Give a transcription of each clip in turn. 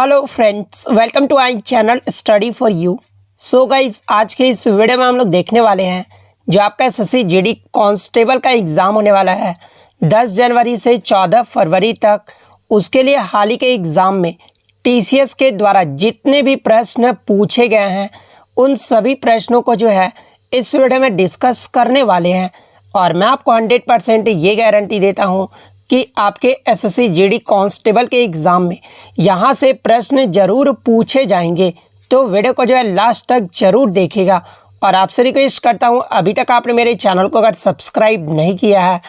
Hello friends, welcome to our channel study for you. So guys, आज के इस video में हम लोग देखने वाले हैं जो आपका एसएससी जीडी कांस्टेबल का एग्ज़ाम होने वाला है 10 जनवरी से 14 फरवरी तक। उसके लिए हाल ही के एग्ज़ाम में टीसीएस के द्वारा जितने भी प्रश्न पूछे गए हैं उन सभी प्रश्नों को जो है इस वीडियो में डिस्कस करने वाले हैं। और मैं आपको 100% ये गारंटी देता हूँ कि आपके एसएससी जीडी कांस्टेबल के एग्ज़ाम में यहाँ से प्रश्न ज़रूर पूछे जाएंगे। तो वीडियो को जो है लास्ट तक ज़रूर देखिएगा। और आपसे रिक्वेस्ट करता हूँ, अभी तक आपने मेरे चैनल को अगर सब्सक्राइब नहीं किया है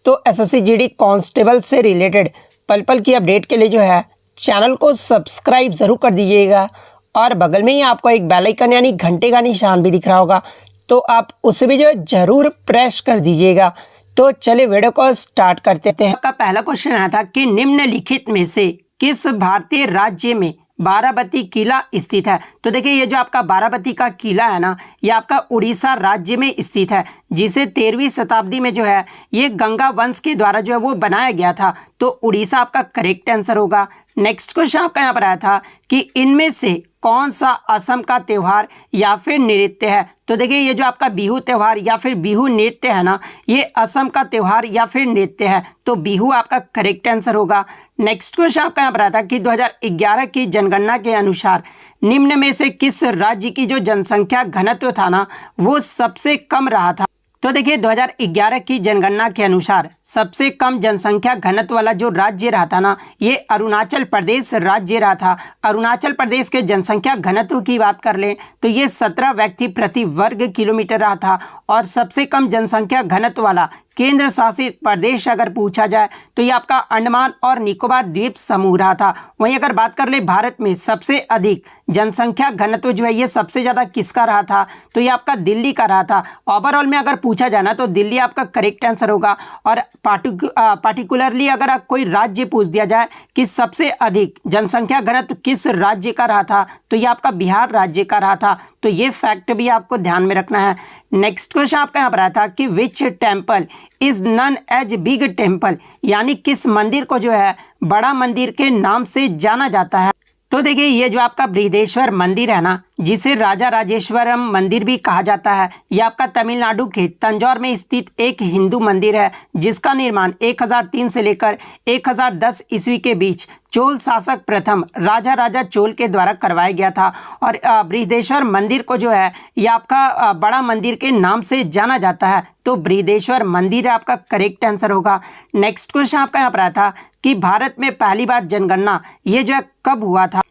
तो एसएससी जीडी कांस्टेबल से रिलेटेड पल पल की अपडेट के लिए जो है चैनल को सब्सक्राइब ज़रूर कर दीजिएगा। और बगल में ही आपको एक बेल आइकन यानी घंटे का निशान भी दिख रहा होगा, तो आप उसे भी जो है ज़रूर प्रेस कर दीजिएगा। तो चलिए वीडियो को स्टार्ट करते हैं। आपका पहला क्वेश्चन आया था कि निम्नलिखित में से किस भारतीय राज्य में बाराबती किला स्थित है। तो देखिए, ये जो आपका बाराबती का किला है ना, ये आपका उड़ीसा राज्य में स्थित है, जिसे 13वीं शताब्दी में जो है ये गंगा वंश के द्वारा जो है वो बनाया गया था। तो उड़ीसा आपका करेक्ट आंसर होगा। नेक्स्ट क्वेश्चन आपका यहाँ पर आया था कि इनमें से कौन सा असम का त्यौहार या फिर नृत्य है। तो देखिए, ये जो आपका बिहू त्यौहार या फिर बिहू नृत्य है ना, ये असम का त्यौहार या फिर नृत्य है। तो बिहू आपका करेक्ट आंसर होगा। नेक्स्ट क्वेश्चन आपका यहाँ पर आया था कि 2011 की जनगणना के अनुसार निम्न में से किस राज्य की जो जनसंख्या घनत्व था ना, वो सबसे कम रहा था। तो देखिए, 2011 की जनगणना के अनुसार सबसे कम जनसंख्या घनत्व वाला जो राज्य रहा था ना, ये अरुणाचल प्रदेश राज्य रहा था। अरुणाचल प्रदेश के जनसंख्या घनत्व की बात कर लें तो ये 17 व्यक्ति प्रति वर्ग किलोमीटर रहा था। और सबसे कम जनसंख्या घनत्व वाला केंद्र शासित प्रदेश अगर पूछा जाए तो ये आपका अंडमान और निकोबार द्वीप समूह रहा था। वहीं अगर बात कर ले भारत में सबसे अधिक जनसंख्या घनत्व जो है ये सबसे ज़्यादा किसका रहा था, तो ये आपका दिल्ली का रहा था। ओवरऑल में अगर पूछा जाना तो दिल्ली आपका करेक्ट आंसर होगा। और पार्टिकुलरली अगर कोई राज्य पूछ दिया जाए कि सबसे अधिक जनसंख्या घनत्व किस राज्य का रहा था, तो ये आपका बिहार राज्य का रहा था। तो ये फैक्ट भी आपको ध्यान में रखना है। नेक्स्ट क्वेश्चन आपका यहाँ पर आया था कि which temple is none as big temple, यानी किस मंदिर को जो है बड़ा मंदिर के नाम से जाना जाता है। तो देखिए, ये जो आपका बृहदेश्वर मंदिर है ना, जिसे राजा राजेश्वरम मंदिर भी कहा जाता है, यह आपका तमिलनाडु के तंजौर में स्थित एक हिंदू मंदिर है, जिसका निर्माण 1003 से लेकर 1010 ईस्वी के बीच चोल शासक प्रथम राजा चोल के द्वारा करवाया गया था। और बृहदेश्वर मंदिर को जो है ये आपका बड़ा मंदिर के नाम से जाना जाता है। तो बृहदेश्वर मंदिर आपका करेक्ट आंसर होगा। नेक्स्ट क्वेश्चन आपका यहाँ पर आया था कि भारत में पहली बार जनगणना ये जो है कब हुआ था।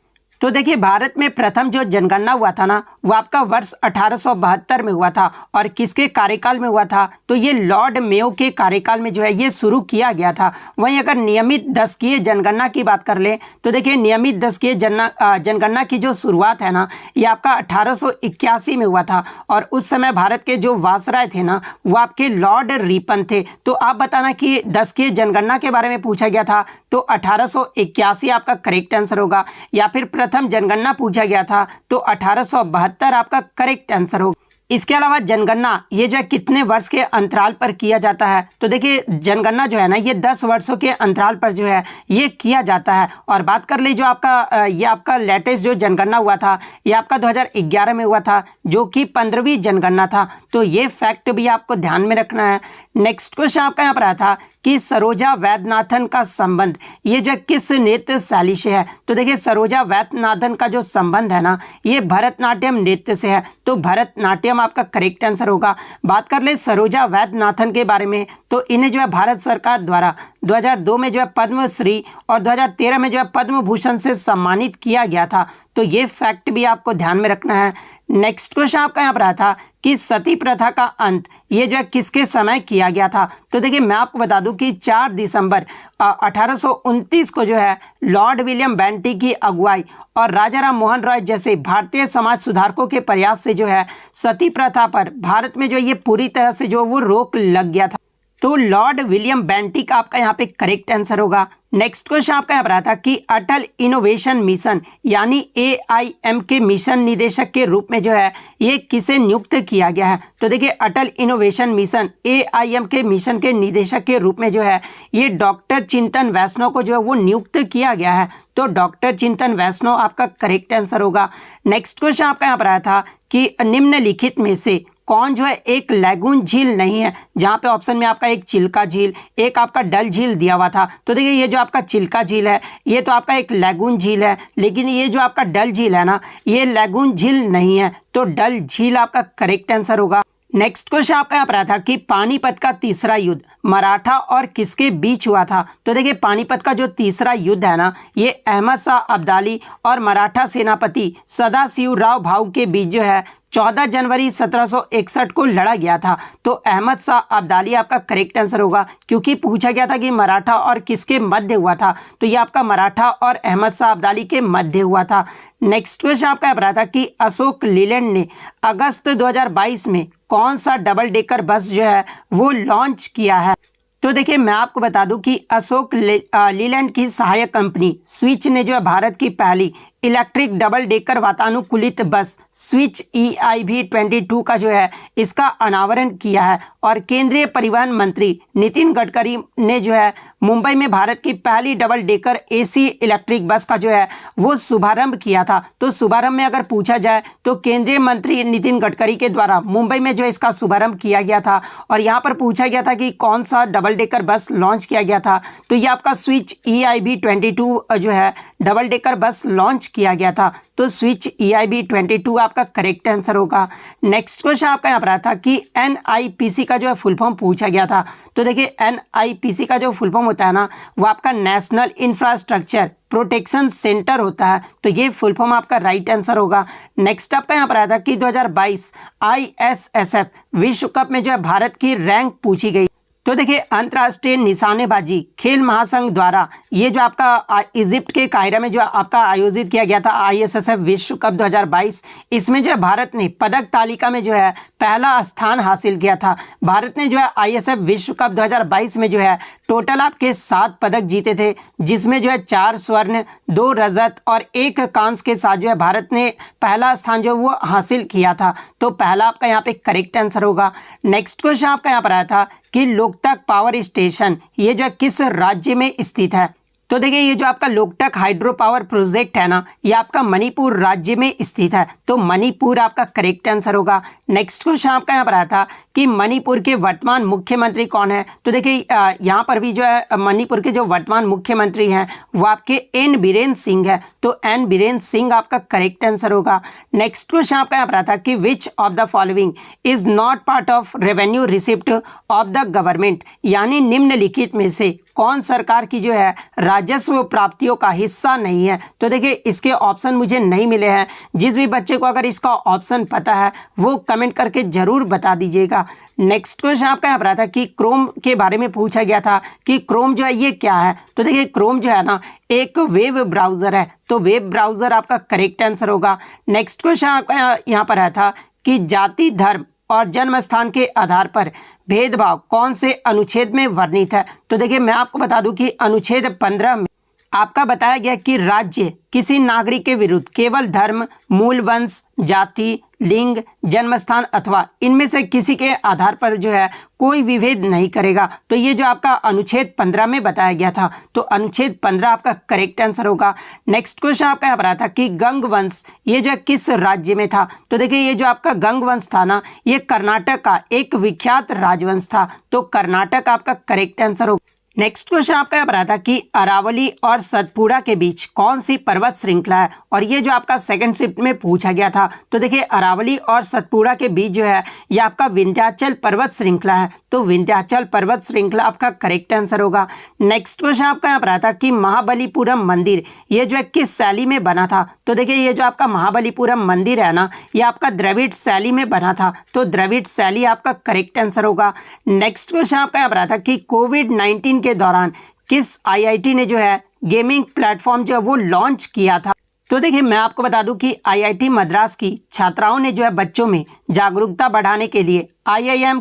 तो देखिए, भारत में प्रथम जो जनगणना हुआ था ना, वो आपका वर्ष 1872 में हुआ था। और किसके कार्यकाल में हुआ था, तो ये लॉर्ड मेयो के कार्यकाल में जो है ये शुरू किया गया था। वहीं अगर नियमित दशकीय जनगणना की बात कर ले तो देखिए, नियमित दशकीय जनगणना की जो शुरुआत है ना, ये आपका 1881 में हुआ था। और उस समय भारत के जो वायसराय थे ना, वो आपके लॉर्ड रिपन थे। तो आप बताना कि दशकीय जनगणना के बारे में पूछा गया था तो 1881 आपका करेक्ट आंसर होगा। या फिर प्रथम जनगणना पूछा गया था तो 1872 आपका करेक्ट आंसर होगा। इसके अलावा जनगणना ये जो है कितने वर्ष के अंतराल पर किया जाता है, तो देखिए जनगणना जो है ना ये 10 वर्षों के अंतराल पर जो है ये किया जाता है। और बात कर ले जो आपका ये आपका लेटेस्ट जो जनगणना हुआ था ये आपका 2011 में हुआ था, जो कि 15वीं जनगणना था। तो ये फैक्ट भी आपको ध्यान में रखना है। नेक्स्ट क्वेश्चन आपका यहाँ पर आया था कि सरोजा वैद्यनाथन का संबंध ये जो किस नृत्य शैली से है। तो देखिए, सरोजा वैद्यनाथन का जो संबंध है ना, ये भरतनाट्यम नृत्य से है। तो भरतनाट्यम आपका करेक्ट आंसर होगा। बात कर ले सरोजा वैद्यनाथन के बारे में तो इन्हें जो है भारत सरकार द्वारा 2002 में जो है पद्मश्री और 2013 में जो है पद्म भूषण से सम्मानित किया गया था। तो ये फैक्ट भी आपको ध्यान में रखना है। नेक्स्ट क्वेश्चन आपका यहाँ पर आया था कि सती प्रथा का अंत ये जो है किसके समय किया गया था। तो देखिए, मैं आपको बता दूं कि 4 दिसंबर 1829 को जो है लॉर्ड विलियम बेंटी की अगुवाई और राजा राम मोहन रॉय जैसे भारतीय समाज सुधारकों के प्रयास से जो है सती प्रथा पर भारत में जो ये पूरी तरह से जो वो रोक लग गया था। तो लॉर्ड विलियम बेंटी का आपका यहाँ पे करेक्ट आंसर होगा। नेक्स्ट क्वेश्चन आपका यहाँ पर आता कि अटल इनोवेशन मिशन यानी AIM के मिशन निदेशक के रूप में जो है ये किसे नियुक्त किया गया है। तो देखिए अटल इनोवेशन मिशन AIM के मिशन के निदेशक के रूप में जो है ये डॉक्टर चिंतन वैष्णव को जो है वो नियुक्त किया गया है। तो डॉक्टर चिंतन वैष्णव आपका करेक्ट आंसर होगा। नेक्स्ट क्वेश्चन आपका यहाँ पर आया था कि निम्नलिखित में से कौन जो है एक लैगून झील नहीं है, जहाँ पे ऑप्शन में आपका एक चिल्का झील, एक आपका डल झील दिया हुआ था। तो देखिए ये जो आपका चिल्का झील है ये तो आपका एक लैगून झील है, लेकिन ये जो आपका डल झील है ना ये लैगून झील नहीं है। तो डल झील आपका करेक्ट आंसर होगा। नेक्स्ट क्वेश्चन आपका यहाँ पर आया था कि पानीपत का तीसरा युद्ध मराठा और किसके बीच हुआ था। तो देखिए पानीपत का जो तीसरा युद्ध है ना ये अहमद शाह अब्दाली और मराठा सेनापति सदाशिवराव भाऊ के बीच जो है 14 जनवरी 1761 को लड़ा गया था। तो अहमद शाह अब्दाली आपका करेक्ट आंसर होगा, क्योंकि पूछा गया था कि मराठा और किसके मध्य हुआ था। तो ये आपका मराठा और अहमद शाह अब्दाली के मध्य हुआ था। नेक्स्ट क्वेश्चन आपका रहा था कि अशोक लीलैंड ने अगस्त 2022 में कौन सा डबल डेकर बस जो है वो लॉन्च किया है। तो देखिए मैं आपको बता दूं कि अशोक लीलैंड की सहायक कंपनी स्विच ने जो है भारत की पहली इलेक्ट्रिक डबल डेकर वातानुकूलित बस स्विच EIV-22 का जो है इसका अनावरण किया है। और केंद्रीय परिवहन मंत्री नितिन गडकरी ने जो है मुंबई में भारत की पहली double decker AC electric bus का जो है वो शुभारंभ किया था। तो शुभारंभ में अगर पूछा जाए तो केंद्रीय मंत्री नितिन गडकरी के द्वारा मुंबई में जो है इसका शुभारंभ किया गया था। और यहाँ पर पूछा गया था कि कौन सा डबल डेकर बस लॉन्च किया गया था। तो ये आपका स्विच EIV-22 जो है डबल डेकर बस लॉन्च किया गया था। तो स्विच EIV-22 आपका करेक्ट आंसर होगा। नेक्स्ट क्वेश्चन आपका यहाँ पर आया था कि NIPC का जो है फुल फॉर्म पूछा गया था। तो देखिए NIPC का जो फुल फॉर्म होता है ना वो आपका नेशनल इंफ्रास्ट्रक्चर प्रोटेक्शन सेंटर होता है। तो ये फुल फॉर्म आपका राइट आंसर होगा। नेक्स्ट आपका यहाँ पर आया था कि 2022 ISSF विश्व कप में जो है भारत की रैंक पूछी गई। तो देखिए अंतर्राष्ट्रीय निशानेबाजी खेल महासंघ द्वारा ये जो आपका इजिप्ट के कायरा में जो आपका आयोजित किया गया था ISSF विश्व कप 2022, इसमें जो है भारत ने पदक तालिका में जो है पहला स्थान हासिल किया था। भारत ने जो है ISSF विश्व कप 2022 में जो है टोटल आपके 7 पदक जीते थे, जिसमें जो है 4 स्वर्ण 2 रजत और 1 कांस्य के साथ जो है भारत ने पहला स्थान जो वो हासिल किया था। तो पहला आपका यहाँ पे करेक्ट आंसर होगा। नेक्स्ट क्वेश्चन आपका यहाँ पर आया था कि लोकतक पावर स्टेशन ये जो किस राज्य में स्थित है। तो देखिए ये जो आपका लोकतक हाइड्रो पावर प्रोजेक्ट है ना ये आपका मणिपुर राज्य में स्थित है। तो मणिपुर आपका करेक्ट आंसर होगा। नेक्स्ट क्वेश्चन आपका यहाँ पर आया था कि मणिपुर के वर्तमान मुख्यमंत्री कौन है। तो देखिए यहाँ पर भी जो है मणिपुर के जो वर्तमान मुख्यमंत्री हैं वो आपके N बीरेन्द्र सिंह है। तो N बीरेन्द्र सिंह आपका करेक्ट आंसर होगा। नेक्स्ट क्वेश्चन आपका यहाँ पर आया था कि which of the following is not part of revenue receipt of the government, यानी निम्नलिखित में से कौन सरकार की जो है राजस्व प्राप्तियों का हिस्सा नहीं है। तो देखिए इसके ऑप्शन मुझे नहीं मिले हैं। जिस भी बच्चे को अगर इसका ऑप्शन पता है वो कमेंट करके जरूर बता दीजिएगा। नेक्स्ट क्वेश्चन आपका यहाँ पर आता है कि क्रोम के बारे में पूछा गया था कि क्रोम जो है ये क्या है। तो देखिए क्रोम जो है ना एक वेब ब्राउज़र है। तो वेब ब्राउज़र आपका करेक्ट आंसर होगा। नेक्स्ट क्वेश्चन आपका यहाँ पर आया था कि जाति धर्म और जन्म स्थान के आधार पर भेदभाव कौन से अनुच्छेद में वर्णित है। तो देखिए मैं आपको बता दूं कि अनुच्छेद 15 में आपका बताया गया कि राज्य किसी नागरिक के विरुद्ध केवल धर्म, मूल वंश, जाति, लिंग, जन्मस्थान अथवा इनमें से किसी के आधार पर जो है कोई विभेद नहीं करेगा। तो ये जो आपका अनुच्छेद 15 में बताया गया था। तो अनुच्छेद 15 आपका करेक्ट आंसर होगा। नेक्स्ट क्वेश्चन आपका यहाँ पर आता कि गंग वंश ये जो है किस राज्य में था। तो देखिए ये जो आपका गंग वंश था ना ये कर्नाटक का एक विख्यात राजवंश था। तो कर्नाटक आपका करेक्ट आंसर होगा। नेक्स्ट क्वेश्चन आपका यहाँ पर आता कि अरावली और सतपुड़ा के बीच कौन सी पर्वत श्रृंखला है। और ये जो आपका सेकंड शिफ्ट में पूछा गया था। तो देखिए अरावली और सतपुड़ा के बीच जो है ये आपका विंध्याचल पर्वत श्रृंखला है। तो विंध्याचल पर्वत श्रृंखला आपका करेक्ट आंसर होगा। नेक्स्ट क्वेश्चन आपका यहाँ पर आता कि महाबलीपुरम मंदिर ये जो है किस शैली में बना था। तो देखिए ये जो आपका महाबलीपुरम मंदिर है ना ये आपका द्रविड़ शैली में बना था। तो द्रविड़ शैली आपका करेक्ट आंसर होगा। नेक्स्ट क्वेश्चन आपका यहाँ पर आता कि कोविड-19 के दौरान किस IIT ने जो है गेमिंग प्लेटफॉर्म जो है वो लॉन्च किया था। तो देखिए मैं आपको बता दूं कि आईआईटी मद्रास की छात्राओं ने जो है बच्चों में जागरूकता बढ़ाने के लिए आईआईएम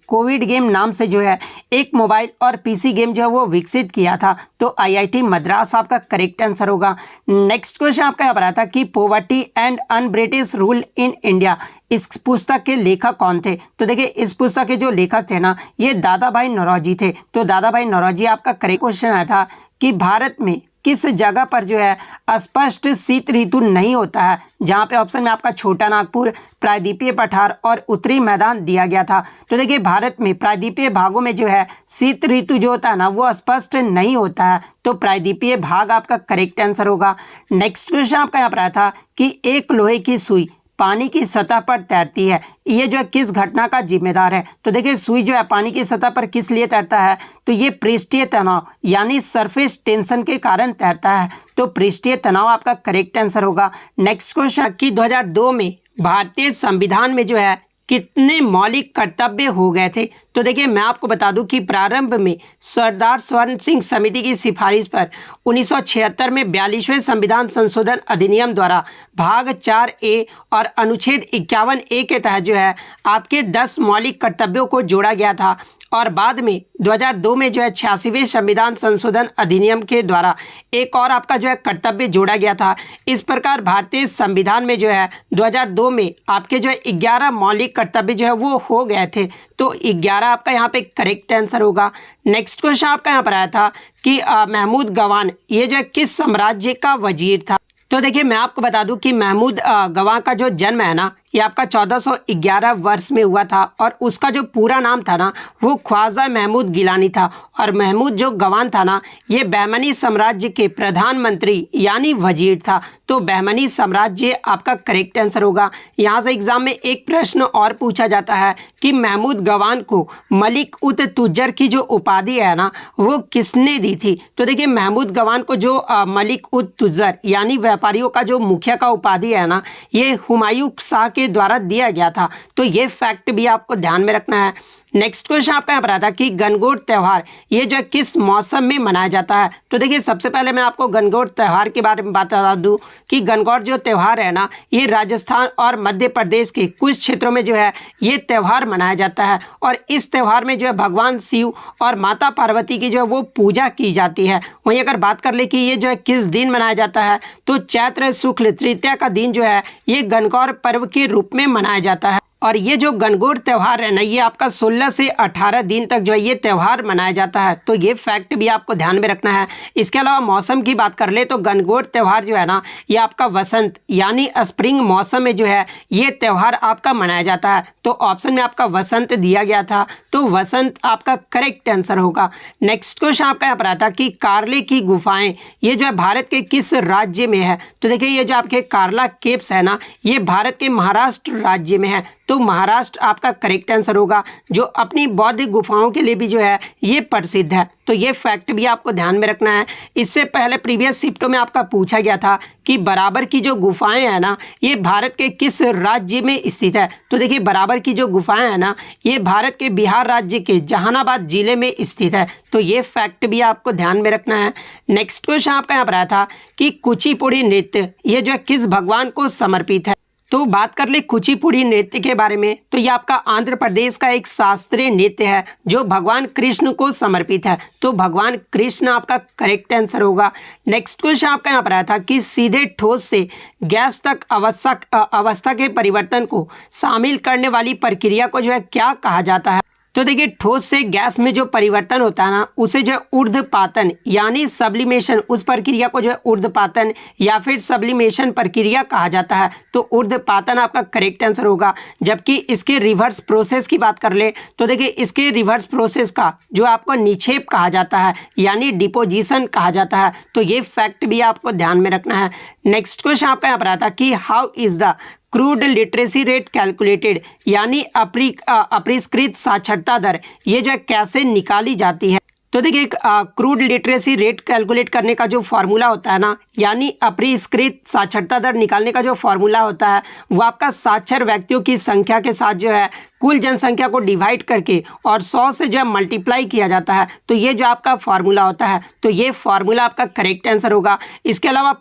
कोविड गेम नाम से जो है एक मोबाइल और पीसी गेम जो है वो विकसित किया था। तो आईआईटी मद्रास आपका करेक्ट आंसर होगा। नेक्स्ट क्वेश्चन आपका यहाँ पर आता कि poverty and un-British rule in India, इस पुस्तक के लेखक कौन थे? तो देखिए इस पुस्तक के जो लेखक थे ना, ये दादा भाई नौरोजी थे। तो दादा भाई नौरोजी आपका करेक्ट क्वेश्चन आया था कि भारत में किस जगह पर जो है स्पष्ट शीत ऋतु नहीं होता है, जहाँ पे ऑप्शन में आपका छोटा नागपुर, प्रायद्वीपीय पठार और उत्तरी मैदान दिया गया था। तो देखिए भारत में प्रायद्वीपीय भागों में जो है शीत ऋतु जो होता है ना वो स्पष्ट नहीं होता है। तो प्रायद्वीपीय भाग आपका करेक्ट आंसर होगा। नेक्स्ट क्वेश्चन आपका यहाँ पर आया था कि एक लोहे की सुई पानी की सतह पर तैरती है, ये जो है किस घटना का जिम्मेदार है? तो देखिए सुई जो है पानी की सतह पर किस लिए तैरता है? तो ये पृष्ठीय तनाव यानी सरफेस टेंशन के कारण तैरता है। तो पृष्ठीय तनाव आपका करेक्ट आंसर होगा। नेक्स्ट क्वेश्चन कि 2002 में भारतीय संविधान में जो है कितने मौलिक कर्तव्य हो गए थे? तो देखिए मैं आपको बता दूं कि प्रारंभ में सरदार स्वर्ण सिंह समिति की सिफारिश पर 1976 में 42वें संविधान संशोधन अधिनियम द्वारा भाग 4A और अनुच्छेद 51A के तहत जो है आपके 10 मौलिक कर्तव्यों को जोड़ा गया था। और बाद में 2002 में जो है 86वें संविधान संशोधन अधिनियम के द्वारा एक और आपका जो है कर्तव्य जोड़ा गया था। इस प्रकार भारतीय संविधान में जो है 2002 में आपके जो है 11 मौलिक कर्तव्य जो है वो हो गए थे। तो 11 आपका यहाँ पे करेक्ट आंसर होगा। नेक्स्ट क्वेश्चन आपका यहाँ पर आया था कि महमूद गवान ये जो है किस साम्राज्य का वजीर था? तो देखिए मैं आपको बता दूं कि महमूद गवान का जो जन्म है ना ये आपका 1411 वर्ष में हुआ था और उसका जो पूरा नाम था ना वो ख्वाजा महमूद गिलानी था। और महमूद जो गवान था ना ये बहमनी साम्राज्य के प्रधानमंत्री यानी वजीर था। तो बहमनी साम्राज्य आपका करेक्ट आंसर होगा। यहाँ से एग्जाम में एक प्रश्न और पूछा जाता है कि महमूद गवान को मलिक उत तुज्जर की जो उपाधि है ना वो किसने दी थी? तो देखिए महमूद गवान को जो मलिक उत तुज्जर यानी व्यापारियों का जो मुखिया का उपाधि है ना ये हुमायूं शाह के द्वारा दिया गया था। तो ये फैक्ट भी आपको ध्यान में रखना है। नेक्स्ट क्वेश्चन आपका यहाँ पर आता कि गणगौर त्यौहार ये जो है किस मौसम में मनाया जाता है? तो देखिए सबसे पहले मैं आपको गणगौर त्यौहार के बारे में बता दूं कि गणगौर जो त्यौहार है ना ये राजस्थान और मध्य प्रदेश के कुछ क्षेत्रों में जो है ये त्यौहार मनाया जाता है। और इस त्यौहार में जो है भगवान शिव और माता पार्वती की जो है वो पूजा की जाती है। वहीं अगर बात कर ले कि ये जो है किस दिन मनाया जाता है तो चैत्र शुक्ल तृतीया का दिन जो है ये गणगौर पर्व के रूप में मनाया जाता है। और ये जो गणगौर त्यौहार है ना ये आपका 16 से 18 दिन तक जो है ये त्यौहार मनाया जाता है। तो ये फैक्ट भी आपको ध्यान में रखना है। इसके अलावा मौसम की बात कर ले तो गणगौर त्यौहार जो है ना ये आपका वसंत यानी स्प्रिंग मौसम में जो है ये त्यौहार आपका मनाया जाता है। तो ऑप्शन में आपका वसंत दिया गया था। तो वसंत आपका करेक्ट आंसर होगा। नेक्स्ट क्वेश्चन आपका यहाँ पर आता कि कार्ले की गुफाएं ये जो है भारत के किस राज्य में है? तो देखिए ये जो आपके कार्ला केव्स है ना ये भारत के महाराष्ट्र राज्य में है। तो महाराष्ट्र आपका करेक्ट आंसर होगा, जो अपनी बौद्ध गुफाओं के लिए भी जो है ये प्रसिद्ध है। तो ये फैक्ट भी आपको ध्यान में रखना है। इससे पहले प्रीवियस शिफ्टों में आपका पूछा गया था कि बराबर की जो गुफाएं हैं ना ये भारत के किस राज्य में स्थित है? तो देखिए बराबर की जो गुफाएं हैं ना ये भारत के बिहार राज्य के जहानाबाद जिले में स्थित है। तो ये फैक्ट भी आपको ध्यान में रखना है। नेक्स्ट क्वेश्चन आपका यहाँ पर आया था कि कुचिपुड़ी नृत्य ये जो है किस भगवान को समर्पित है? तो बात कर ले कुचिपुड़ी नृत्य के बारे में तो ये आपका आंध्र प्रदेश का एक शास्त्रीय नृत्य है जो भगवान कृष्ण को समर्पित है। तो भगवान कृष्ण आपका करेक्ट आंसर होगा। नेक्स्ट क्वेश्चन आपका यहाँ पर आया था कि सीधे ठोस से गैस तक अवस्था के परिवर्तन को शामिल करने वाली प्रक्रिया को जो है क्या कहा जाता है? तो देखिए ठोस से गैस में जो परिवर्तन होता है ना उसे जो है ऊर्ध्वपातन यानी सब्लिमेशन, उस प्रक्रिया को जो है ऊर्ध्वपातन या फिर सब्लिमेशन प्रक्रिया कहा जाता है। तो ऊर्ध्वपातन आपका करेक्ट आंसर होगा। जबकि इसके रिवर्स प्रोसेस की बात कर ले तो देखिए इसके रिवर्स प्रोसेस का जो आपको निक्षेप कहा जाता है यानी डिपोजिशन कहा जाता है। तो ये फैक्ट भी आपको ध्यान में रखना है। नेक्स्ट क्वेश्चन आपका यहाँ पर आता कि how is the crude literacy rate calculated यानी अपरिष्कृत साक्षरता दर ये जो है कैसे निकाली जाती है? तो देखिए क्रूड लिटरेसी रेट कैलकुलेट करने का जो फॉर्मूला होता है ना, यानी अपरिष्कृत साक्षरता दर निकालने का जो फॉर्मूला होता है वो आपका साक्षर व्यक्तियों की संख्या के साथ जो है कुल जनसंख्या को डिवाइड करके और 100 से जो है मल्टीप्लाई किया जाता है। तो ये जो आपका फॉर्मूला होता है, तो ये फॉर्मूला आपका करेक्ट आंसर होगा। इसके अलावा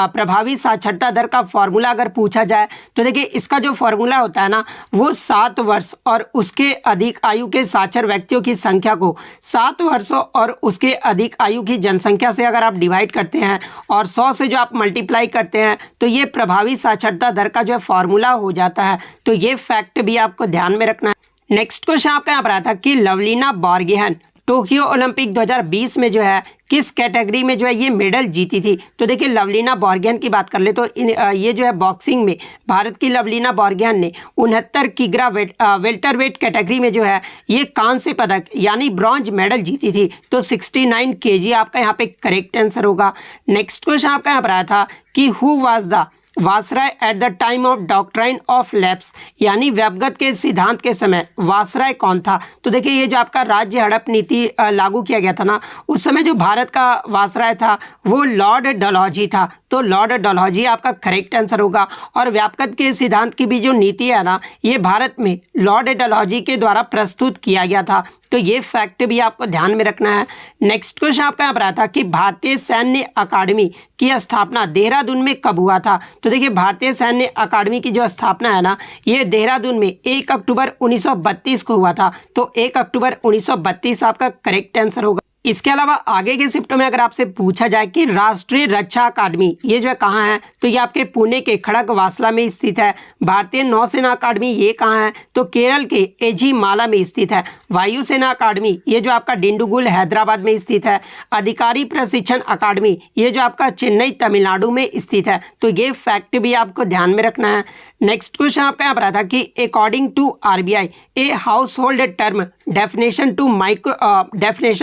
प्रभावी साक्षरता दर का फॉर्मूला अगर पूछा जाए तो देखिए इसका जो फॉर्मूला होता है ना वो 7 वर्ष और उसके अधिक आयु के साक्षर व्यक्तियों की संख्या को 7 वर्षों और उसके अधिक आयु की जनसंख्या से अगर आप डिवाइड करते हैं और 100 से जो आप मल्टीप्लाई करते हैं तो ये प्रभावी साक्षरता दर का जो है फॉर्मूला हो जाता है। तो ये फैक्ट भी आपको ध्यान में रखना है। नेक्स्ट क्वेश्चन आपका यहाँ पर आता है कि लवलीना बोर्गोहेन टोक्यो ओलंपिक 2020 में जो है किस कैटेगरी में जो है ये मेडल जीती थी। तो देखिए लवलीना बोर्गोहेन की बात कर ले तो ये जो है बॉक्सिंग में भारत की लवलीना बोर्गोहेन ने 69 किग्रा वेल्टरवेट कैटेगरी में जो है ये कांस्य पदक यानी ब्रॉन्ज मेडल जीती थी। तो 69 kg आपका यहाँ पे करेक्ट आंसर होगा। नेक्स्ट क्वेश्चन आपका यहाँ पर आया था कि who was the viceroy at the time of doctrine of lapse, यानी व्यवगत के सिद्धांत के समय वासराय कौन था। तो देखिए ये जो आपका राज्य हड़प नीति लागू किया गया था ना, उस समय जो भारत का वासराय था वो लॉर्ड डलहौजी था। तो लॉर्ड डलहौजी आपका करेक्ट आंसर होगा। और व्यापकत के सिद्धांत की भी जो नीति है ना, ये भारत में लॉर्ड डलहौजी के द्वारा प्रस्तुत किया गया था। तो ये फैक्ट भी आपको ध्यान में रखना है। नेक्स्ट क्वेश्चन आपका यहाँ पर आता कि भारतीय सैन्य अकादमी की स्थापना देहरादून में कब हुआ था। तो देखिए भारतीय सैन्य अकादमी की जो स्थापना है ना, ये देहरादून में 1 अक्टूबर 1932 को हुआ था। तो 1 अक्टूबर 1932 आपका करेक्ट आंसर होगा। इसके अलावा आगे के शिफ्टों में अगर आपसे पूछा जाए कि राष्ट्रीय रक्षा अकादमी ये जो है कहाँ है, तो ये आपके पुणे के खड़गवासला में स्थित है। भारतीय नौसेना अकादमी ये कहाँ है, तो केरल के एझीमाला में स्थित है। वायुसेना अकादमी ये जो आपका डिंडुगुल हैदराबाद में स्थित है। अधिकारी प्रशिक्षण अकादमी ये जो आपका चेन्नई तमिलनाडु में स्थित है। तो ये फैक्ट भी आपको ध्यान में रखना है। नेक्स्ट क्वेश्चन आपका यहाँ पर आता कि according to RBI a household term definition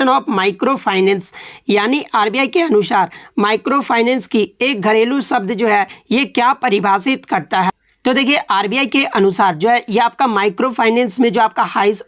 of microfinance, यानी आरबीआई के अनुसार माइक्रो फाइनेंस की एक घरेलू शब्द जो है ये क्या परिभाषित करता है। तो देखिए आरबीआई के अनुसार जो है ये आपका माइक्रो फाइनेंस में जो आपका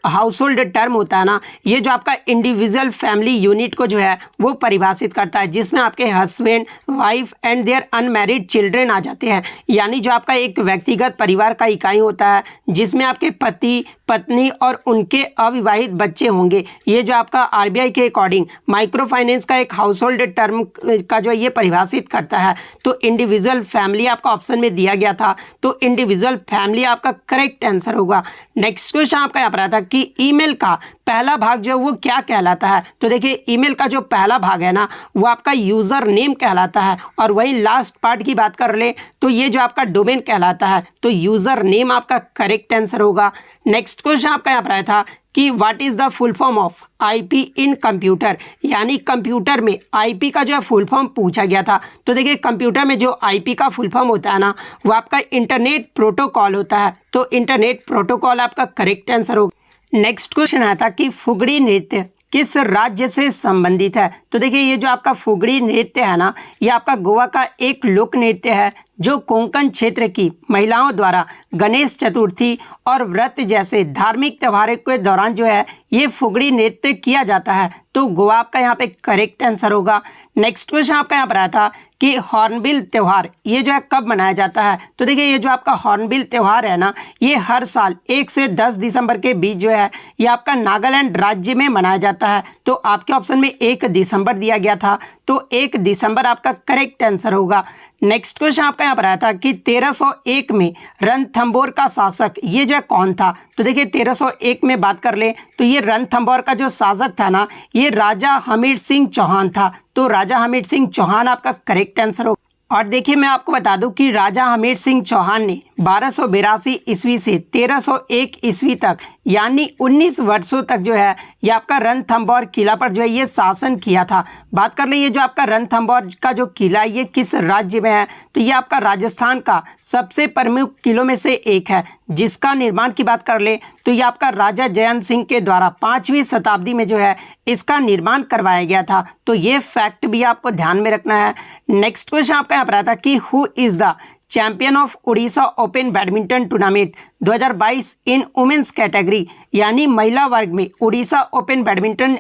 हाउस होल्ड टर्म होता है ना, ये जो आपका इंडिविजुअल फैमिली यूनिट को जो है वो परिभाषित करता है, जिसमें आपके husband wife and their unmarried children आ जाते हैं। यानी जो आपका एक व्यक्तिगत परिवार का इकाई होता है जिसमें आपके पति पत्नी और उनके अविवाहित बच्चे होंगे। ये जो आपका आरबीआई के अकॉर्डिंग माइक्रो फाइनेंस का एक हाउस होल्ड टर्म का जो ये परिभाषित करता है। तो इंडिविजुअल फैमिली आपका ऑप्शन में दिया गया था। तो इंडिविजुअल फैमिली आपका करेक्ट आंसर होगा। नेक्स्ट क्वेश्चन आपका यहाँ पर आता है कि ईमेल का पहला भाग जो है वो क्या कहलाता है। तो देखिए ईमेल का जो पहला भाग है ना वो आपका यूजर नेम कहलाता है। और वही लास्ट पार्ट की बात कर ले तो ये जो आपका डोमेन कहलाता है। तो यूजर नेम आपका करेक्ट आंसर होगा। नेक्स्ट क्वेश्चन आपका यहाँ पर आया था कि what is the full form of IP in computer, यानी कंप्यूटर में आईपी का जो है फुल फॉर्म पूछा गया था। तो देखिए कंप्यूटर में जो आईपी का फुल फॉर्म होता है ना वो आपका इंटरनेट प्रोटोकॉल होता है। तो इंटरनेट प्रोटोकॉल आपका करेक्ट आंसर होगा। नेक्स्ट क्वेश्चन आता कि फुगड़ी नृत्य किस राज्य से संबंधित है। तो देखिए ये जो आपका फुगड़ी नृत्य है ना, ये आपका गोवा का एक लोक नृत्य है जो कोंकण क्षेत्र की महिलाओं द्वारा गणेश चतुर्थी और व्रत जैसे धार्मिक त्योहारों के दौरान जो है ये फुगड़ी नृत्य किया जाता है। तो गोवा आपका यहाँ पे करेक्ट आंसर होगा। नेक्स्ट क्वेश्चन आपका यहाँ पर आया था कि हॉर्नबिल त्यौहार ये जो है कब मनाया जाता है। तो देखिए ये जो आपका हॉर्नबिल त्यौहार है ना, ये हर साल 1 से 10 दिसंबर के बीच जो है ये आपका नागालैंड राज्य में मनाया जाता है। तो आपके ऑप्शन में 1 दिसंबर दिया गया था। तो 1 दिसंबर आपका करेक्ट आंसर होगा। नेक्स्ट क्वेश्चन आपका यहाँ पर आया था कि 1301 में रणथंभौर का शासक ये जो है कौन था। तो देखिए 1301 में बात कर ले तो ये रणथंभौर का जो शासक था ना ये राजा हमीर सिंह चौहान था। तो राजा हमीर सिंह चौहान आपका करेक्ट आंसर होगा। और देखिए मैं आपको बता दूं कि राजा हमीर सिंह चौहान ने 1282 ईस्वी से 1301 ईस्वी तक यानी 19 वर्षों तक जो है ये आपका रणथंभौर किला पर जो है ये शासन किया था। बात कर ले ये जो आपका रणथंभौर का जो किला है ये किस राज्य में है। तो ये आपका राजस्थान का सबसे प्रमुख किलों में से एक है, जिसका निर्माण की बात कर ले तो ये आपका राजा जयंत सिंह के द्वारा 5वीं शताब्दी में जो है इसका निर्माण करवाया गया था। तो ये फैक्ट भी आपको ध्यान में रखना है। नेक्स्ट क्वेश्चन आपका यहाँ पर आता कि who is the champion of Orissa open badminton tournament 2022 in women's category, यानी महिला वर्ग में उड़ीसा ओपन बैडमिंटन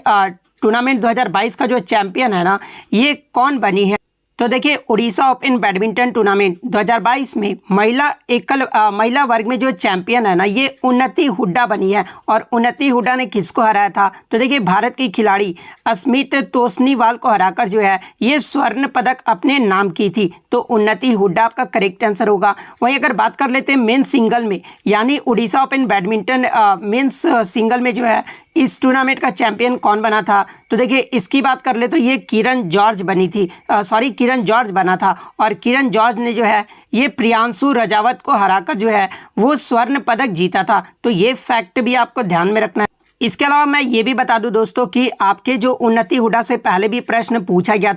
टूर्नामेंट 2022 का जो चैंपियन है ना, ये कौन बनी है? तो देखिए, उड़ीसा ओपन बैडमिंटन टूर्नामेंट 2022 में महिला वर्ग में जो चैंपियन है ना, ये उन्नति हुड्डा बनी है। और उन्नति हुड्डा ने किसको हराया था? तो देखिए, भारत की खिलाड़ी अस्मित तोस्नीवाल को हराकर जो है ये स्वर्ण पदक अपने नाम की थी। तो उन्नति हुड्डा आपका करेक्ट आंसर होगा। वहीं अगर बात कर लेते हैं मेंस सिंगल में, यानी Orissa open badminton men's single में जो है इस टूर्नामेंट का चैंपियन कौन बना था? तो देखिए, इसकी बात कर ले तो ये किरण जॉर्ज बना था। और किरण जॉर्ज ने जो है ये प्रियांशु रजावत को हराकर जो है वो स्वर्ण पदक जीता था। तो ये फैक्ट भी आपको ध्यान में रखना है। इसके अलावा मैं ये भी बता दूं दोस्तों कि आपके जो उन्नति हुड्डा से पहले भी प्रश्न पूछा गया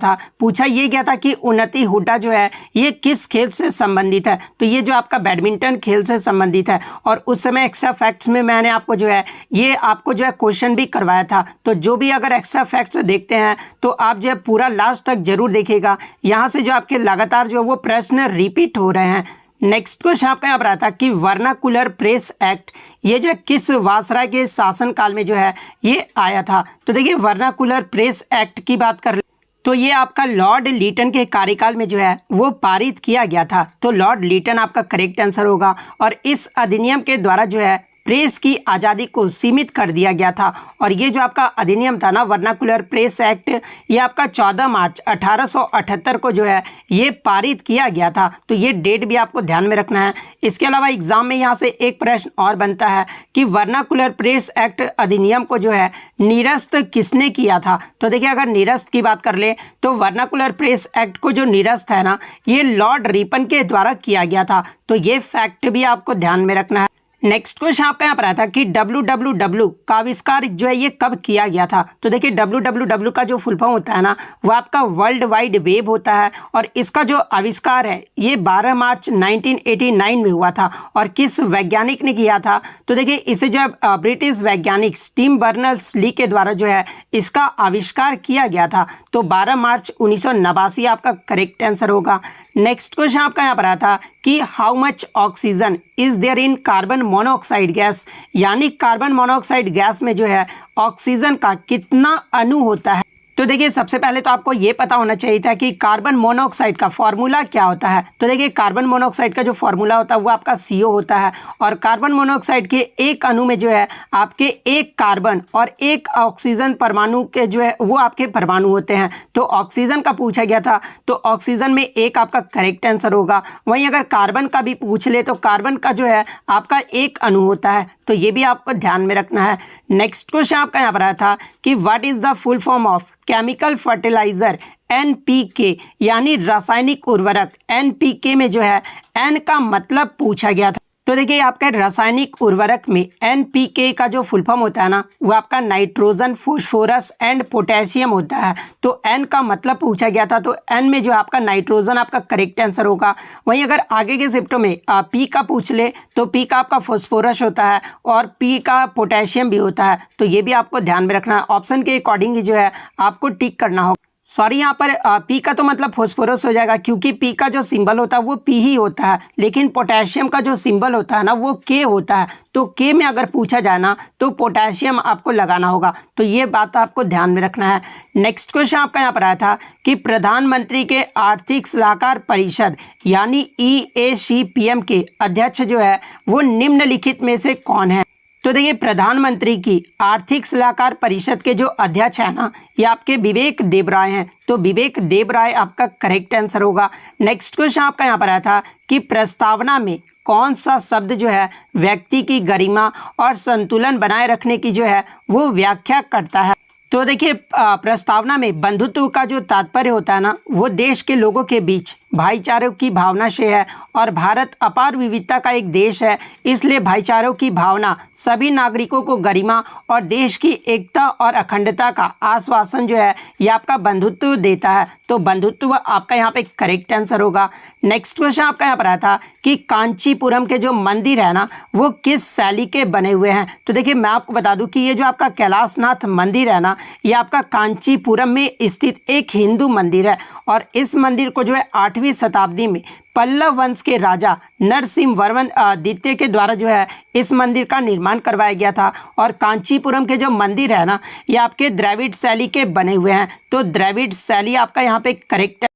था कि उन्नति हुड्डा जो है ये किस खेल से संबंधित है? तो ये जो आपका बैडमिंटन खेल से संबंधित है। और उस समय एक्स्ट्रा फैक्ट्स में मैंने आपको जो है ये आपको जो है क्वेश्चन भी करवाया था। तो जो भी अगर एक्स्ट्रा फैक्ट्स देखते हैं तो आप जो है पूरा लास्ट तक जरूर देखिएगा। यहाँ से जो आपके लगातार जो है वो प्रश्न रिपीट हो रहे हैं। नेक्स्ट क्वेश्चन आपका यहाँ पर आता है कि वर्नाकुलर प्रेस एक्ट ये जो है किस वायसराय के शासनकाल में जो है ये आया था? तो देखिए, वर्नाकुलर प्रेस एक्ट की बात कर तो ये आपका लॉर्ड लीटन के कार्यकाल में जो है वो पारित किया गया था। तो लॉर्ड लीटन आपका करेक्ट आंसर होगा। और इस अधिनियम के द्वारा जो है प्रेस की आज़ादी को सीमित कर दिया गया था। और ये जो आपका अधिनियम था ना, वर्नाकुलर प्रेस एक्ट, ये आपका 14 मार्च 1878 को जो है ये पारित किया गया था। तो ये डेट भी आपको ध्यान में रखना है। इसके अलावा एग्जाम में यहाँ से एक प्रश्न और बनता है कि वर्नाकुलर प्रेस एक्ट अधिनियम को जो है निरस्त किसने किया था? तो देखिए, अगर निरस्त की बात कर ले तो वर्नाकुलर प्रेस एक्ट को जो निरस्त है ना, ये लॉर्ड रिपन के द्वारा किया गया था। तो ये फैक्ट भी आपको ध्यान में रखना है। नेक्स्ट क्वेश्चन आपका यहाँ पर आता है कि www का आविष्कार जो है ये कब किया गया था? तो देखिए, www का जो फुल फॉर्म होता है ना, वो आपका वर्ल्ड वाइड वेब होता है। और इसका जो आविष्कार है ये 12 मार्च 1989 में हुआ था। और किस वैज्ञानिक ने किया था? तो देखिए, इसे जो है ब्रिटिश वैज्ञानिक टिम बर्नर्स-ली के द्वारा जो है इसका आविष्कार किया गया था। तो 12 मार्च 1989 आपका करेक्ट आंसर होगा। नेक्स्ट क्वेश्चन आपका यहाँ पर आता कि how much oxygen is there in carbon monoxide gas, यानी कार्बन मोनोऑक्साइड गैस में जो है ऑक्सीजन का कितना अणु होता है? तो देखिए, सबसे पहले तो आपको ये पता होना चाहिए था कि कार्बन मोनोऑक्साइड का फॉर्मूला क्या होता है। तो देखिए, कार्बन मोनोऑक्साइड का जो फॉर्मूला होता है वो आपका CO होता है। और कार्बन मोनोऑक्साइड के एक अणु में जो है आपके एक कार्बन और एक ऑक्सीजन परमाणु के जो है वो आपके परमाणु होते हैं। तो ऑक्सीजन का पूछा गया था, तो ऑक्सीजन में एक आपका करेक्ट आंसर होगा। वहीं अगर कार्बन का भी पूछ ले तो कार्बन का जो है आपका एक अणु होता है। तो ये भी आपको ध्यान में रखना है। नेक्स्ट क्वेश्चन आपका यहाँ पर आया था कि what is the full form of chemical fertilizer NPK, यानी रासायनिक उर्वरक NPK में जो है N का मतलब पूछा गया था। तो देखिए, आपका रासायनिक उर्वरक में NPK का जो फुल फॉर्म होता है ना, वो आपका नाइट्रोजन, फॉस्फोरस एंड पोटेशियम होता है। तो N का मतलब पूछा गया था। तो N में जो आपका नाइट्रोजन आपका करेक्ट आंसर होगा। वहीं अगर आगे के शिफ्टों में P का पूछ ले तो P का आपका फॉस्फोरस होता है और P का पोटेशियम भी होता है। तो ये भी आपको ध्यान में रखना है। ऑप्शन के अकॉर्डिंग ही जो है आपको टिक करना होगा। सॉरी, यहाँ पर P का तो मतलब फॉस्फोरस हो जाएगा, क्योंकि P का जो सिंबल होता है वो P ही होता है। लेकिन पोटेशियम का जो सिंबल होता है ना वो K होता है। तो K में अगर पूछा जाए ना तो पोटेशियम आपको लगाना होगा। तो ये बात आपको ध्यान में रखना है। नेक्स्ट क्वेश्चन आपका यहाँ पर आया था कि प्रधानमंत्री के आर्थिक सलाहकार परिषद यानी EACPM के अध्यक्ष जो है वो निम्नलिखित में से कौन है? तो देखिए, प्रधानमंत्री की आर्थिक सलाहकार परिषद के जो अध्यक्ष है ना, ये आपके विवेक देबराय हैं। तो विवेक देबराय आपका करेक्ट आंसर होगा। नेक्स्ट क्वेश्चन आपका यहाँ पर आया था कि प्रस्तावना में कौन सा शब्द जो है व्यक्ति की गरिमा और संतुलन बनाए रखने की जो है वो व्याख्या करता है? तो देखिए, प्रस्तावना में बंधुत्व का जो तात्पर्य होता है ना, वो देश के लोगों के बीच भाईचारे की भावना से है। और भारत अपार विविधता का एक देश है, इसलिए भाईचारों की भावना सभी नागरिकों को गरिमा और देश की एकता और अखंडता का आश्वासन जो है ये आपका बंधुत्व देता है। तो बंधुत्व आपका यहाँ पे करेक्ट आंसर होगा। नेक्स्ट क्वेश्चन आपका यहाँ पर आया था कि कांचीपुरम के जो मंदिर है ना वो किस शैली के बने हुए हैं? तो देखिए, मैं आपको बता दूं कि ये जो आपका कैलाशनाथ मंदिर है ना, ये आपका कांचीपुरम में स्थित एक हिंदू मंदिर है। और इस मंदिर को जो है 8 8वीं शताब्दी में पल्लव वंश के राजा नरसिंह वर्मन द्वितीय के द्वारा जो है इस मंदिर का निर्माण करवाया गया था। और कांचीपुरम के जो मंदिर है ना, ये आपके द्रविड़ शैली के बने हुए हैं। तो द्रविड़ शैली आपका यहाँ पे करेक्ट है।